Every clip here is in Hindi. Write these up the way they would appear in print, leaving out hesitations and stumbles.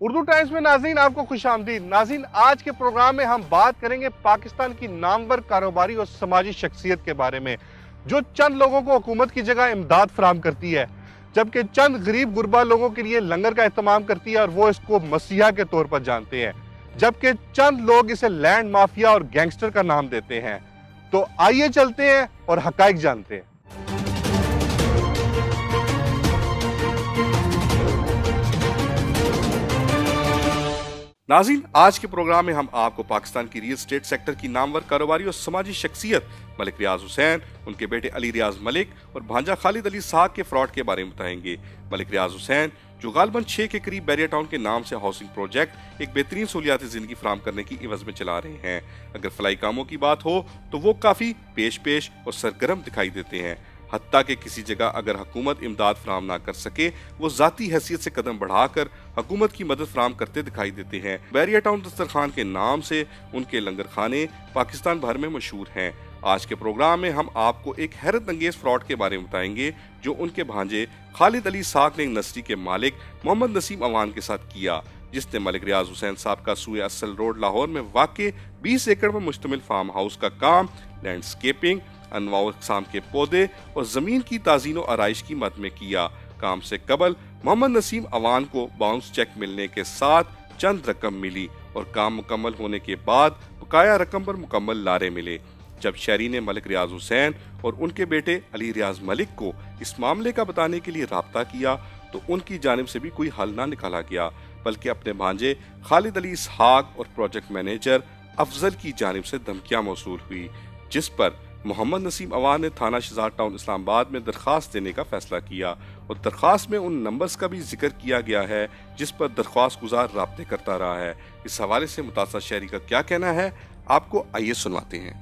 उर्दू टाइम्स में नाज़रीन आपको खुशामदीद। नाज़रीन, आज के प्रोग्राम में हम बात करेंगे पाकिस्तान की नामवर कारोबारी और समाजी शख्सियत के बारे में, जो चंद लोगों को हुकूमत की जगह इमदाद फराहम करती है, जबकि चंद गरीब गुरबा लोगों के लिए लंगर का एहतमाम करती है और वो इसको मसीहा के तौर पर जानते हैं, जबकि चंद लोग इसे लैंड माफिया और गैंगस्टर का नाम देते हैं। तो आइए चलते हैं और हकाइक जानते हैं। नाज़रीन, आज के प्रोग्राम में हम आपको पाकिस्तान की रियल एस्टेट सेक्टर की नामवर कारोबारी और समाजी शख्सियत मलिक रियाज हुसैन, उनके बेटे अली रियाज मलिक और भांजा खालिद अली साहब के फ्रॉड के बारे में बताएंगे। मलिक रियाज हुसैन, जो गालबन 6 के करीब बैरिया टाउन के नाम से हाउसिंग प्रोजेक्ट एक बेहतरीन सहूलियाती जिंदगी फराहम करने की इवज में चला रहे हैं। अगर फलाई कामों की बात हो तो वो काफी पेश और सरगर्म दिखाई देते हैं। हत्ता कि किसी जगह अगर हुकूमत इमदाद फराहम ना कर सके, वो जाती हैसियत से कदम बढ़ाकर हुकूमत की मदद फराहम करते दिखाई देते हैं। बैरिया टाउन दस्तरखान के नाम से उनके लंगर खाने पाकिस्तान भर में मशहूर हैं। आज के प्रोग्राम में हम आपको एक हैरत अंगेज फ्रॉड के बारे में बताएंगे जो उनके भांजे खालिद अली साक ने नर्सरी के मालिक मोहम्मद नसीम अवान के साथ किया, जिसने मलिक रियाज हुसैन साहब का सूए असल रोड लाहौर में वाक़ 20 एकड़ पर मुश्तमिल फार्म हाउस का काम, लैंडस्केपिंग, अनवाउ अक़साम के पौधे और जमीन की ताज़ीन और आराइश की मद में किया। काम से कबल मोहम्मद नसीम अवान को बाउंस चेक मिलने के साथ चंद रकम मिली और काम मुकम्मल होने के बाद बकाया रकम पर मुकम्मल लारे मिले। जब शहरी ने मलिक रियाज हुसैन और उनके बेटे अली रियाज मलिक को इस मामले का बताने के लिए राब्ता किया तो उनकी जानिब से भी कोई हल ना निकाला गया, बल्कि अपने भांजे खालिद अली इसहाक और प्रोजेक्ट मैनेजर अफजल की जानिब से धमकियां मौसूल हुई, जिस पर मोहम्मद नसीम अवान ने थाना शहजाद टाउन इस्लामाबाद में दरख्वास्त देने का फैसला किया और दरख्वास्त में उन नंबर्स का भी जिक्र किया गया है जिस पर दरख्वास्त गुजार राब्ते करता रहा है। इस हवाले से मुतासर शहरी का क्या कहना है, आपको आइए सुनवाते हैं।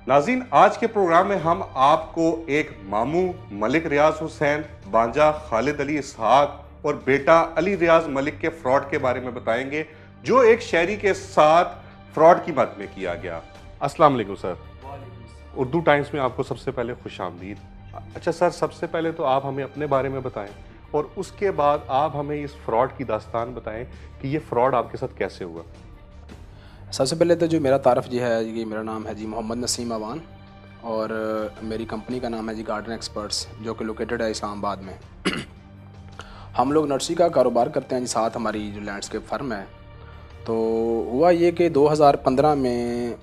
नाज़रीन, आज के प्रोग्राम में हम आपको एक मामू मलिक रियाज हुसैन, भांजा खालिद अली इसहाक और बेटा अली रियाज मलिक के फ्रॉड के बारे में बताएंगे, जो एक शहरी के साथ फ्रॉड की मद में किया गया। अस्सलाम वालेकुम सर। उर्दू टाइम्स में आपको सबसे पहले खुशामदीद। अच्छा सर, सबसे पहले तो आप हमें अपने बारे में बताएं और उसके बाद आप हमें इस फ्रॉड की दास्तान बताएं कि ये फ्रॉड आपके साथ कैसे हुआ। सबसे पहले तो जो मेरा तारफ़ जी है, ये मेरा नाम है जी मोहम्मद नसीम अवान और मेरी कंपनी का नाम है जी गार्डन एक्सपर्ट्स, जो कि लोकेटेड है इस्लामाबाद में। हम लोग नर्सरी का कारोबार करते हैं जी, साथ हमारी जो लैंडस्केप फर्म है। तो हुआ ये कि 2015 में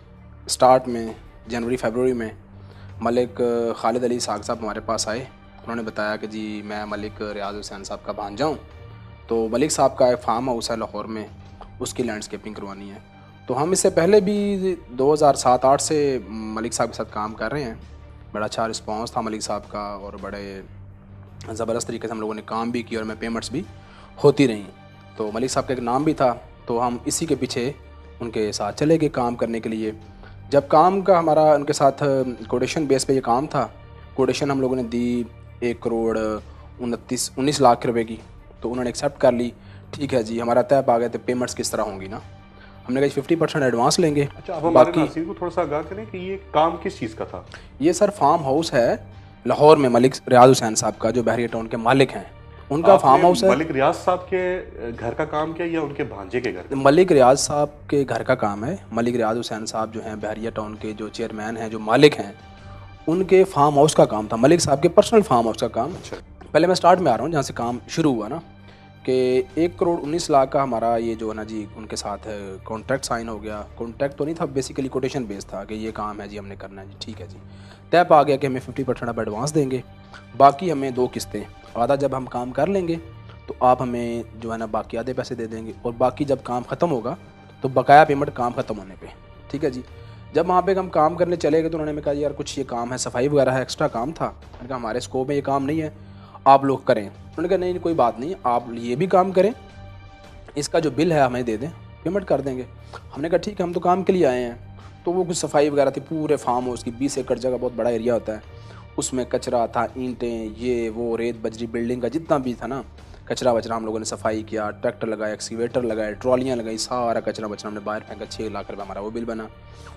स्टार्ट में जनवरी फरवरी में मलिक खालिद अली साग साहब हमारे पास आए। उन्होंने बताया कि जी मैं मलिक रियाज हुसैन साहब का भांजा हूँ, तो मलिक साहब का एक फार्म हाउस है लाहौर में, उसकी लैंडस्केपिंग करवानी है। तो हम इससे पहले भी 2007-8 से मलिक साहब के साथ काम कर रहे हैं। बड़ा अच्छा रिस्पांस था मलिक साहब का और बड़े ज़बरदस्त तरीके से हम लोगों ने काम भी किया और मैं पेमेंट्स भी होती रहीं। तो मलिक साहब का एक नाम भी था, तो हम इसी के पीछे उनके साथ चले गए काम करने के लिए। जब काम का हमारा उनके साथ कोटेशन बेस पे ये काम था, कोटेशन हम लोगों ने दी 1,29 लाख रुपए की, तो उन्होंने एक्सेप्ट कर ली। ठीक है जी, हमारा तय आ गए थे पेमेंट्स किस तरह होंगी ना। हमने कहा 50% एडवांस लेंगे। अच्छा, अब हमारे नाज़रीन को थोड़ा सा आगाह करें कि ये काम किस चीज़ का था। ये सर फार्म हाउस है लाहौर में, मलिक रियाज हुसैन साहब का जो बैरिया टाउन के मालिक हैं, उनका फार्म हाउस है। मलिक रियाज साहब के घर का काम क्या या उनके भांजे के घर? मलिक रियाज साहब के घर का काम है। मलिक रियाज हुसैन साहब जो हैं बैरिया टाउन के जो चेयरमैन हैं, जो मालिक हैं, उनके फार्म हाउस का काम था, मलिक साहब के पर्सनल फार्म हाउस का काम। अच्छा। पहले मैं स्टार्ट में आ रहा हूँ जहाँ से काम शुरू हुआ ना, कि 1,19 का हमारा ये जो है ना जी उनके साथ कॉन्ट्रैक्ट साइन हो गया। कॉन्ट्रैक्ट तो नहीं था, बेसिकली कोटेशन बेस था कि ये काम है जी, हमने करना है जी, ठीक है जी। तय आ गया कि हमें 50% आप एडवांस देंगे, बाकी हमें 2 किस्तें, आधा जब हम काम कर लेंगे तो आप हमें जो है ना बाकी आधे पैसे दे देंगे, और बाकी जब काम ख़त्म होगा तो बकाया पेमेंट काम ख़त्म होने पे। ठीक है जी। जब वहाँ पे हम काम करने चले गए तो उन्होंने कहा यार कुछ ये काम है, सफाई वगैरह है, एक्स्ट्रा काम था। मैंने कहा हमारे स्कोप में ये काम नहीं है, आप लोग करें। उन्होंने कहा नहीं कोई बात नहीं, आप ये भी काम करें, इसका जो बिल है हमें दे दें, पेमेंट कर देंगे। हमने कहा ठीक है, हम तो काम के लिए आए हैं। तो वो कुछ सफाई वगैरह थी, पूरे फार्म हाउस की 20 एकड़ जगह, बहुत बड़ा एरिया होता है, उसमें कचरा था, ईंटें, ये वो, रेत बजरी, बिल्डिंग का जितना भी था ना कचरा वचरा, हम लोगों ने सफाई किया, ट्रैक्टर लगाया, एक्सीवेटर लगाए, ट्रॉलियाँ लगाई, सारा कचरा वचरा हमने बाहर फेंका। 6 लाख रुपये हमारा वो बिल बना,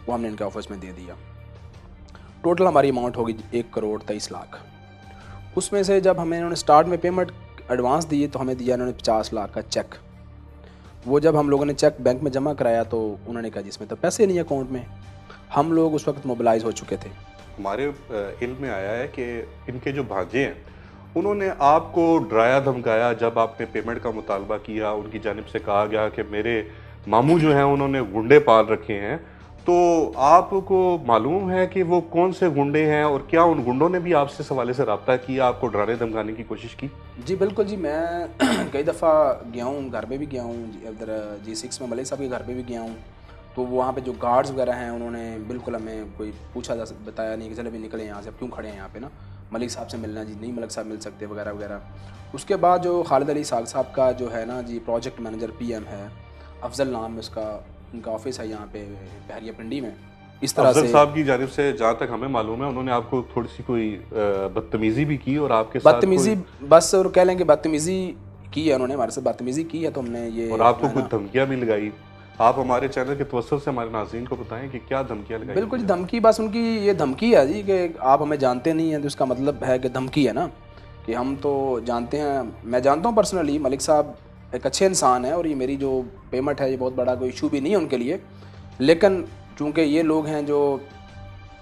वो हमने इनके ऑफिस में दे दिया। टोटल हमारी अमाउंट होगी 1,23 लाख। उसमें से जब हमें इन्होंने स्टार्ट में पेमेंट एडवांस दिए तो हमें दिया इन्होंने 50 लाख का चेक। वो जब हम लोगों ने चेक बैंक में जमा कराया तो उन्होंने कहा जिसमें तो पैसे नहीं अकाउंट में। हम लोग उस वक्त मोबिलाइज हो चुके थे। हमारे इल्म में आया है कि इनके जो भांजे हैं उन्होंने आपको डराया धमकाया जब आपने पेमेंट का मुतालबा किया, उनकी जानिब से कहा गया कि मेरे मामू जो हैं उन्होंने गुंडे पाल रखे हैं, तो आपको मालूम है कि वो कौन से गुंडे हैं और क्या उन गुंडों ने भी आपसे इस हवाले से रब्ता किया, आपको डराने धमकाने की कोशिश की? जी बिल्कुल जी, मैं कई दफ़ा गया हूँ, घर पे भी गया हूँ, इधर G6 में मलिक साहब के घर पे भी गया हूँ। तो वहाँ पे जो गार्ड्स वगैरह हैं उन्होंने बिल्कुल हमें कोई पूछा बताया नहीं कि चले भी निकले यहाँ से, अब क्यों खड़े हैं यहाँ पे ना, मलिक साहब से मिलना जी, नहीं मलिक साहब मिल सकते वगैरह वगैरह। उसके बाद जो खालिद अली साग साहब का जो है ना जी प्रोजेक्ट मैनेजर PM है, अफजल नाम है उसका, उनका ऑफिस है यहाँ पे बहरिया पिंडी में। इस तरह से साहब की जानिब से जहाँ तक हमें मालूम है उन्होंने आपको थोड़ी सी कोई बदतमीजी भी की और आपके साथ बदतमीजी बस और कह लें कि बदतमीजी की है उन्होंने, हमारे साथ बदतमीजी की है। तो हमने ये और आपको कुछ धमकियाँ भी लगाई। आप हमारे चैनल के तवज्जुह से हमारे नाज़रीन को बताएं कि क्या धमकियाँ लगाई? बिल्कुल जी, धमकी बस उनकी ये धमकी है जी कि आप हमें जानते नहीं हैं, तो इसका मतलब है कि धमकी है ना, कि हम तो जानते हैं। मैं जानता हूँ पर्सनली, मलिक साहब एक अच्छे इंसान है और ये मेरी जो पेमेंट है ये बहुत बड़ा कोई इशू भी नहीं है उनके लिए। लेकिन चूँकि ये लोग हैं जो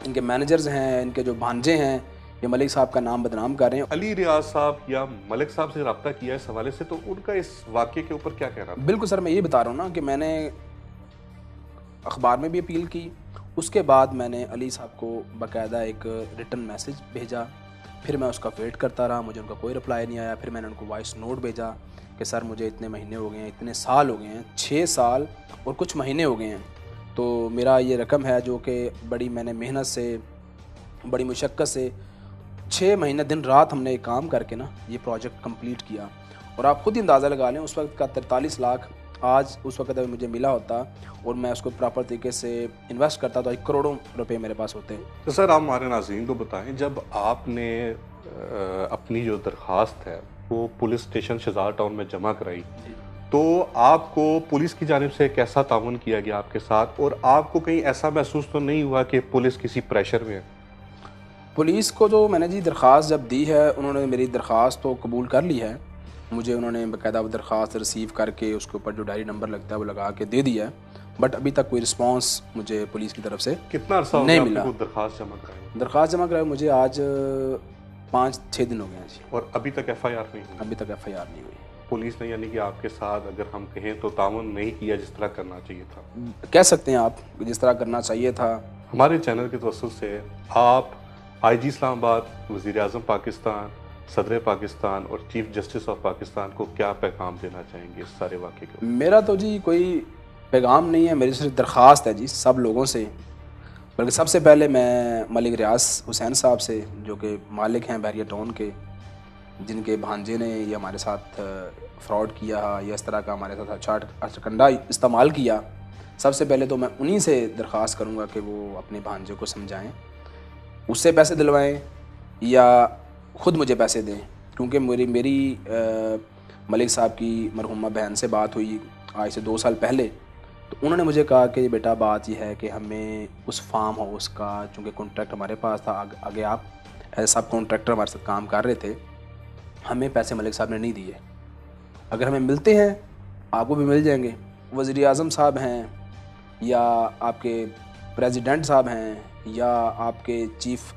इनके मैनेजर्स हैं, इनके जो भांजे हैं, ये मलिक साहब का नाम बदनाम कर रहे हैं। अली रियाज साहब या मलिक साहब से रब्ता किया इस हवाले से, तो उनका इस वाक़े के ऊपर क्या कहना था? बिल्कुल सर, मैं ये बता रहा हूँ ना कि मैंने अखबार में भी अपील की, उसके बाद मैंने अली साहब को बाकायदा एक रिटन मैसेज भेजा, फिर मैं उसका वेट करता रहा, मुझे उनका कोई रिप्लाई नहीं आया। फिर मैंने उनको वॉइस नोट भेजा कि सर मुझे इतने महीने हो गए हैं, इतने साल हो गए हैं, 6 साल और कुछ महीने हो गए हैं, तो मेरा ये रकम है जो कि बड़ी मैंने मेहनत से, बड़ी मुशक्क़त से 6 महीने दिन रात हमने एक काम करके ना ये प्रोजेक्ट कंप्लीट किया। और आप खुद ही अंदाज़ा लगा लें उस वक्त का 43 लाख आज उस वक्त अगर मुझे मिला होता और मैं उसको प्रॉपर तरीके से इन्वेस्ट करता तो 1 करोड़ों रुपए मेरे पास होते। तो सर आप हमारे नाज़रीन को बताएं, जब आपने अपनी जो दरख्वास्त है वो पुलिस स्टेशन शहजाद टाउन में जमा कराई, तो आपको पुलिस की जानिब से कैसा ताउन किया गया आपके साथ, और आपको कहीं ऐसा महसूस तो नहीं हुआ कि पुलिस किसी प्रेशर में है? पुलिस को जो मैंने जी दरख्वास्त जब दी है, उन्होंने मेरी दरख्वास्त तो कबूल कर ली है, मुझे उन्होंने बाकायदा वो दरख्वास्त रिसीव करके उसके ऊपर जो डायरी नंबर लगता है वो लगा के दे दिया है, बट अभी तक कोई रिस्पांस मुझे पुलिस की तरफ से कितना अर्सा हो नहीं गया मिला। आपको दरख्वास्त जमा कराई? दरख्वास्त जमा कराए मुझे आज 5-6 दिन हो गए हैं जी। और अभी तक FIR नहीं हुई? अभी तक FIR नहीं हुई। पुलिस ने यानी कि आपके साथ अगर हम कहें तो ताउन नहीं किया जिस तरह करना चाहिए था? कह सकते हैं आप जिस तरह करना चाहिए था। हमारे चैनल के तवज्जुह से आप IG इस्लामाबाद, वज़ीर आज़म पाकिस्तान, सदर पाकिस्तान और चीफ जस्टिस ऑफ पाकिस्तान को क्या पैगाम देना चाहेंगे इस सारे वाक़े के? मेरा तो जी कोई पैगाम नहीं है, मेरी सिर्फ दरख्वास्त है जी सब लोगों से। बल्कि सबसे पहले मैं मलिक रियाज हुसैन साहब से, जो कि मालिक हैं बहरिया टाउन के, जिनके भांजे ने ये हमारे साथ फ्रॉड किया या इस तरह का हमारे साथ चाट अचकंडा इस्तेमाल किया, सबसे पहले तो मैं उन्हीं से दरख्वास्त करूँगा कि वो अपने भांजे को समझाएँ, उससे पैसे दिलवाएं या ख़ुद मुझे पैसे दें। क्योंकि मेरी मलिक साहब की मरहुमा बहन से बात हुई आज से 2 साल पहले, तो उन्होंने मुझे कहा कि बेटा बात यह है कि हमें उस फार्म हाउस का, चूँकि कॉन्ट्रैक्ट हमारे पास था, आगे आप एज सब कॉन्ट्रैक्टर हमारे साथ काम कर रहे थे, हमें पैसे मलिक साहब ने नहीं दिए, अगर हमें मिलते हैं आपको भी मिल जाएंगे। वज़ीर आज़म साहब हैं या आपके प्रेसिडेंट साहब हैं या आपके चीफ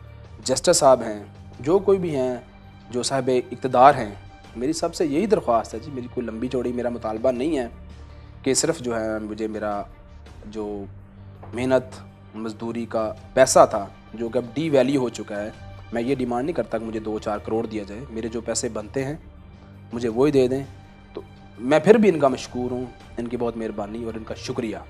जस्टिस साहब हैं, जो कोई भी हैं जो साहिब इक़्तिदार हैं, मेरी सबसे यही दरख्वास्त है जी। मेरी कोई लंबी चौड़ी मेरा मुतालबा नहीं है कि सिर्फ जो है मुझे मेरा जो मेहनत मजदूरी का पैसा था जो कि अब डी वैल्यू हो चुका है, मैं ये डिमांड नहीं करता कि मुझे 2-4 करोड़ दिया जाए, मेरे जो पैसे बनते हैं मुझे वही दे दें। तो मैं फिर भी इनका मशकूर हूँ, इनकी बहुत मेहरबानी और इनका शुक्रिया।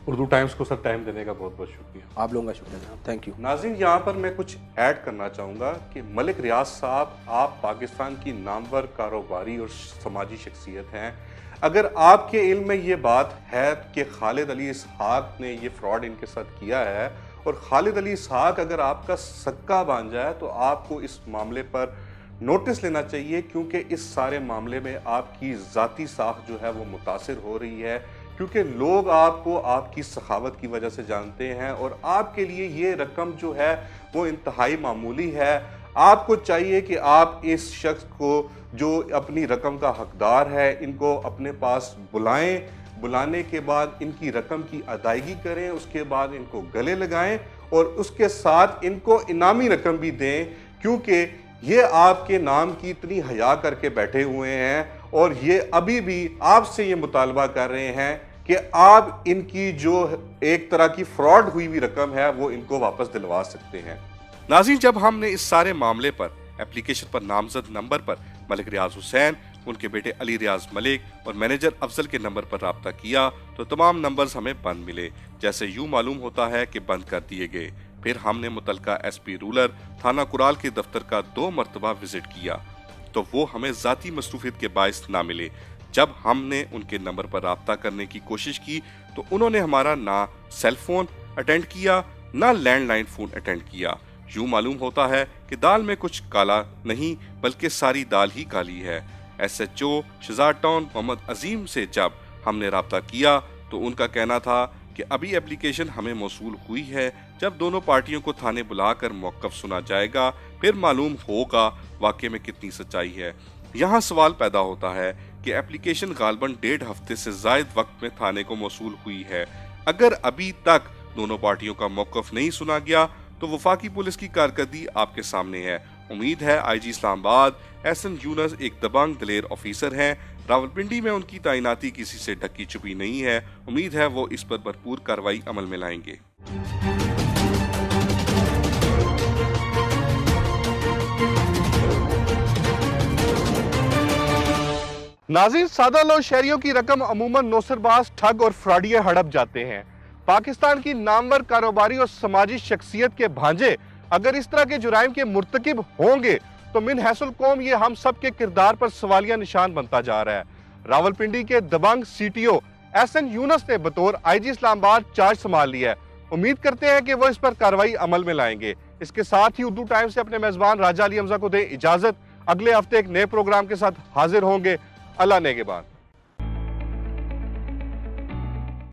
उर्दू टाइम्स को सर टाइम देने का बहुत बहुत शुक्रिया। आप लोगों का शुक्रिया जनाब, थैंक यू। नाज़रीन, यहाँ पर मैं कुछ ऐड करना चाहूँगा कि मलिक रियाज साहब, आप पाकिस्तान की नामवर कारोबारी और समाजी शख्सियत हैं। अगर आपके इल्म में ये बात है कि खालिद अली इसहाक ने ये फ्रॉड इनके साथ किया है और खालिद अली इसहाक अगर आपका सक्का बन जाए, तो आपको इस मामले पर नोटिस लेना चाहिए, क्योंकि इस सारे मामले में आपकी ज़ाती साख जो है वो मुतासिर हो रही है, क्योंकि लोग आपको आपकी सखावत की वजह से जानते हैं और आपके लिए ये रकम जो है वो इंतहाई मामूली है। आपको चाहिए कि आप इस शख्स को जो अपनी रकम का हकदार है इनको अपने पास बुलाएं, बुलाने के बाद इनकी रकम की अदायगी करें, उसके बाद इनको गले लगाएं और उसके साथ इनको इनामी रकम भी दें, क्योंकि ये आपके नाम की इतनी हया करके बैठे हुए हैं और ये अभी भी आपसे ये मुतालबा कर रहे हैं कि आप इनकी जो एक तरह की फ्रॉड हुई हुई रकम है वो इनको वापस दिलवा सकते हैं। नाज़रीन, जब हमने इस सारे मामले पर एप्लीकेशन पर नामजद नंबर पर मलिक रियाज हुसैन, उनके बेटे अली रियाज मलिक और मैनेजर अफजल के नंबर पर राब्ता किया तो तमाम नंबर्स हमें बंद मिले, जैसे यूं मालूम होता है कि बंद कर दिए गए। फिर हमने मुतलका एसपी रूरल थाना कुराल के दफ्तर का 2 मरतबा विजिट किया तो वो हमें जाती मसरूफियत के बायस ना मिले। जब हमने उनके नंबर पर राब्ता करने की कोशिश की तो उन्होंने हमारा ना सेल फोन अटेंड किया ना लैंडलाइन फोन अटेंड किया। यूं मालूम होता है कि दाल में कुछ काला नहीं बल्कि सारी दाल ही काली है। SHO शहजाद टाउन मोहम्मद अजीम से जब हमने राब्ता किया तो उनका कहना था कि अभी एप्लीकेशन हमें मौसूल हुई है, जब दोनों पार्टियों को थाने बुलाकर मौक़िफ़ सुना जाएगा फिर मालूम होगा वाकई में कितनी सच्चाई है। यहाँ सवाल पैदा होता है कि एप्लीकेशन गालबन 1.5 हफ्ते से ज़ायद वक्त में थाने को मौसूल हुई है। अगर अभी तक दोनों पार्टियों का मौक़िफ़ नहीं सुना गया तो वफाकी पुलिस की कारकर्दगी आपके सामने है। उम्मीद है IG इस्लामाबाद एहसन यूनुस एक दबंग दलेर ऑफिसर हैं। रावलपिंडी में उनकी तैनाती किसी से ढकी छुपी नहीं है। उम्मीद है वो इस पर भरपूर कार्रवाई अमल में लाएंगे। नाज़रीन, सादा लोग शहरियों की रकम अमूमन नौसरबाज, ठग और फ्रॉडिये हड़प जाते हैं। पाकिस्तान की नामवर कारोबारी और समाजी शख्सियत के भांजे अगर इस तरह के जुराइम के मुर्तकिब होंगे तो मिन हैसुल कौम ये हम सब के किरदार पर सवालिया निशान बनता जा रहा है। रावलपिंडी के दबंग CTO एहसन यूनुस ने बतौर IG इस्लामाबाद चार्ज संभाल लिया है। उम्मीद करते हैं कि वो इस पर कार्रवाई अमल में लाएंगे। इसके साथ ही उर्दू टाइम्स से अपने मेजबान राजा अली हमजा को दे इजाजत। अगले हफ्ते एक नए प्रोग्राम के साथ हाजिर होंगे। अल्लाह नेगेबान।